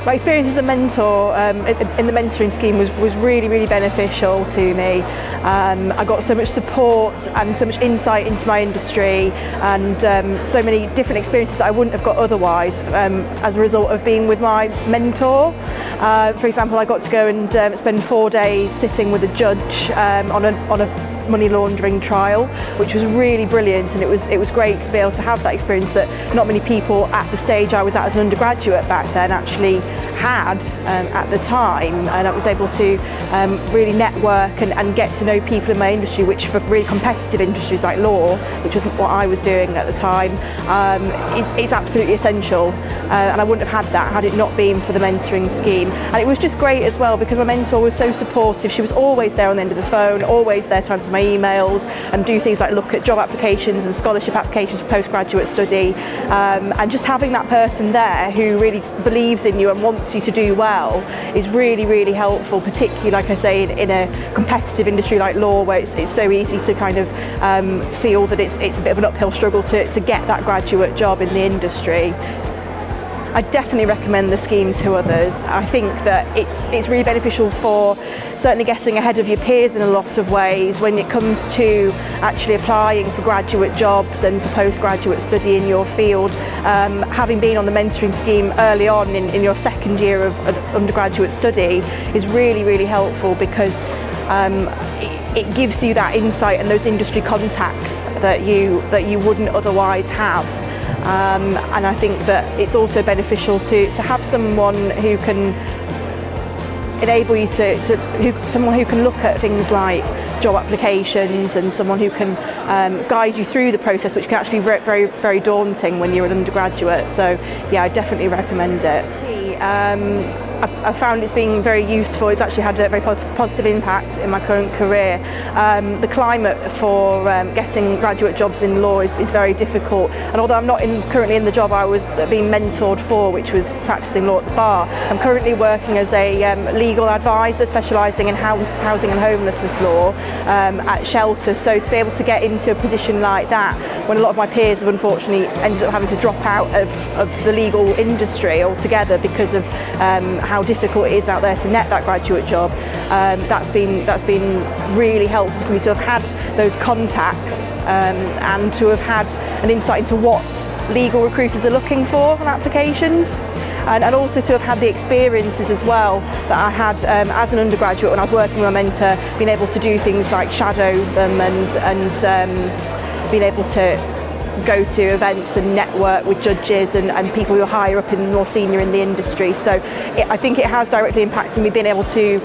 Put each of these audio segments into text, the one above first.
My experience as a mentor in the mentoring scheme was really beneficial to me. I got so much support and so much insight into my industry, and so many different experiences that I wouldn't have got otherwise as a result of being with my mentor. For example, I got to go and spend 4 days sitting with a judge on a money laundering trial, which was really brilliant, and it was great to be able to have that experience that not many people at the stage I was at as an undergraduate back then actually had at the time. And I was able to really network and get to know people in my industry, which for really competitive industries like law, which was what I was doing at the time, is absolutely essential. And I wouldn't have had that had it not been for the mentoring scheme. And it was just great as well because my mentor was so supportive. She was always there on the end of the phone, always there to answer my emails and do things like look at job applications and scholarship applications for postgraduate study, and just having that person there who really believes in you and wants you to do well is really helpful, particularly, like I say, in a competitive industry like law, where it's so easy to kind of feel that it's a bit of an uphill struggle to get that graduate job in the industry. I definitely recommend the scheme to others. I think that it's really beneficial for certainly getting ahead of your peers in a lot of ways when it comes to actually applying for graduate jobs and for postgraduate study in your field. Having been on the mentoring scheme early on in your second year of undergraduate study is really helpful because it gives you that insight and those industry contacts that you wouldn't otherwise have. And I think that it's also beneficial to have someone who can enable you someone who can look at things like job applications, and someone who can guide you through the process, which can actually be very daunting when you're an undergraduate. So yeah, I definitely recommend it. I've found it's been very useful. It's actually had a very positive impact in my current career. The climate for getting graduate jobs in law is very difficult, and although I'm not currently in the job I was being mentored for, which was practicing law at the bar, I'm currently working as a legal advisor specialising in housing and homelessness law at shelters. So to be able to get into a position like that when a lot of my peers have unfortunately ended up having to drop out of the legal industry altogether because of how difficult it is out there to net that graduate job, that's been really helpful for me to have had those contacts and to have had an insight into what legal recruiters are looking for on applications, and also to have had the experiences as well that I had as an undergraduate when I was working with my mentor, being able to do things like shadow them and being able to go to events and network with judges and people who are higher up and more senior in the industry. So I think it has directly impacted me being able to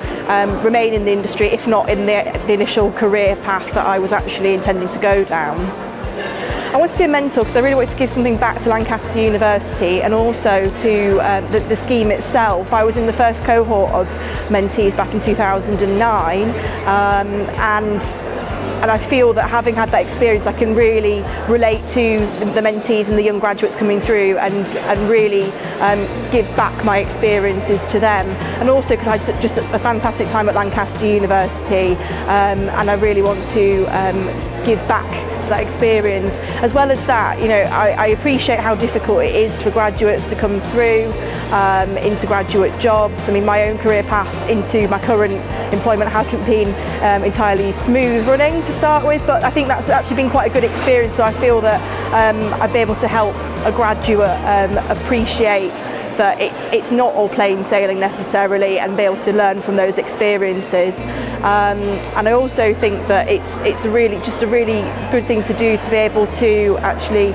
remain in the industry, if not in the initial career path that I was actually intending to go down. I wanted to be a mentor because I really wanted to give something back to Lancaster University and also to the scheme itself. I was in the first cohort of mentees back in 2009, and I feel that having had that experience, I can really relate to the mentees and the young graduates coming through and really give back my experiences to them. And also because I had just a fantastic time at Lancaster University, and I really want to give back to that experience. As well as that, you know, I appreciate how difficult it is for graduates to come through into graduate jobs. I mean, my own career path into my current employment hasn't been entirely smooth running to start with, but I think that's actually been quite a good experience. So I feel that I'd be able to help a graduate appreciate that it's not all plain sailing necessarily, and be able to learn from those experiences. And I also think that it's a really good thing to do, to be able to actually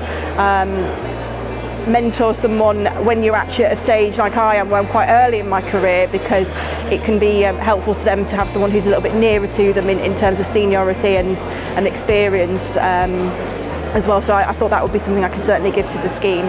mentor someone when you're actually at a stage like I am, where I'm quite early in my career, because it can be helpful to them to have someone who's a little bit nearer to them in terms of seniority and experience as well. So I thought that would be something I can certainly give to the scheme.